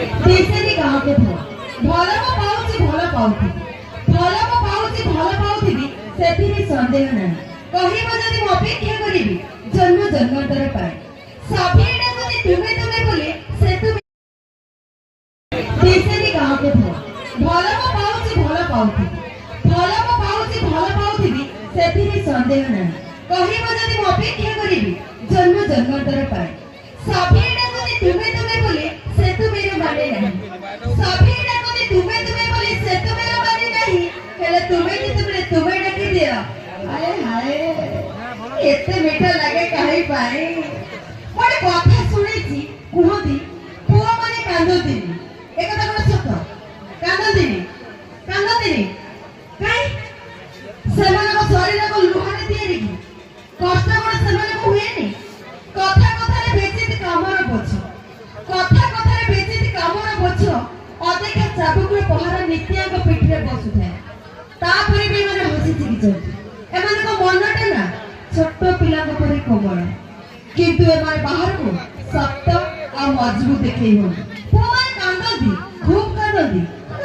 देशरी गाँव के भल मो पाउची भल पाउथि भल मो पाउची भल पाउथि सेथिरे संदेह नाही कहिबो जदि मो अपेक्षा करिबी जन्म जन्मांतर पाए सभीडा को तुमे तुमे बोले से तुमे देशरी गाँव के भल मो पाउची भल पाउथि भल मो पाउची भल पाउथि सेथिरे संदेह नाही कहिबो जदि मो अपेक्षा करिबी जन्म जन्मांतर पाए सभीडा को तुमे तुमे बोले से तु मेरे माने नहीं सभीडा को तुमे तुमे बोले से तु मेरे माने नहीं हेले तुमे जितबे तुमे डाकी दिया हाय हाय एते मीठा लागे काहे पाए मोर कथा सुनेछि कुहती पुआ माने कांदोदिनी एकटा कोन सत कांदोदिनी काई सेमानक शरीर को लुहाने दिएरी कष्ट कोन सेमानक हुएनी कथा कथा रे बेचित कामर बोझ कथा कथा रे बेचित कामर बोझ अदेखा चाबुकुरे पहाड़ नित्याक पिठरे बसुଥାଏ तापरे भी माने हसी चिकिचନ୍ତି एमानक मनटा ना छोट पिलाक परे कोमल किंतु एमाने बाहर को सख्त आ मजबूत देखै हो पुआर कांददी खूब कांददी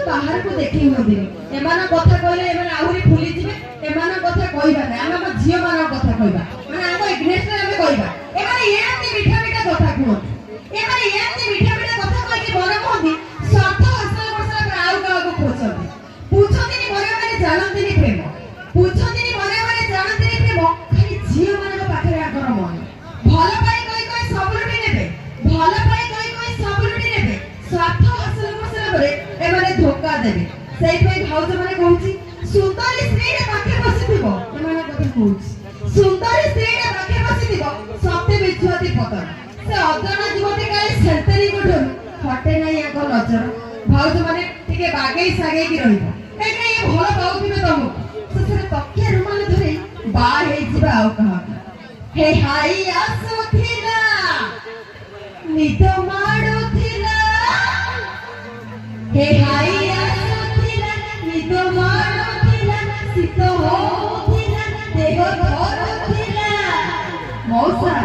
बाहर को देखै होदी एमान कथा कहले एमान आहुरी फुली जिवे एमान कथा कहबा ना हम झियो मान कथा कहबा माने आगो इग्नेस रे कहबा एमाने एते मीठा मीठा कथा कहत एमाने एते मीठा मीठा कथा कह के बड़ कहती स्वार्थ हासिल करसला पर आउ काको खोजती पूछती मरे माने जानती प्रेम पूछती मरे माने जानती प्रेम खाली झियो मान पाखरे आगर मन भल पाई कहि कहि सब लुटी नेबे भल पाई कहि कहि सब लुटी नेबे स्वार्थ हासिल करसला पर एमाने धोखा देबे सेई पई भाउज माने कहूची सुंदरी स्त्री रे पाखे बसिथिबो एमाने कथा कहूची सुंदरी स्त्री रे पाखे बसिथिबो सत्य बिछुआती पतन से अजना जीवती काले सेंतरी गुठन हटे नाही आको नजर भाउज माने टिके बागेई सागेई की रहिबो काहे ये भल पाउथिबे तमो ससरे तकिया रुमाल धरे बा हेई जिबा आउ कहा हे हाई आसुथिला निद माडुथिला हे हाई आसुथिला निद माडुथिला शीत होथिला देह धरुथिला मौसा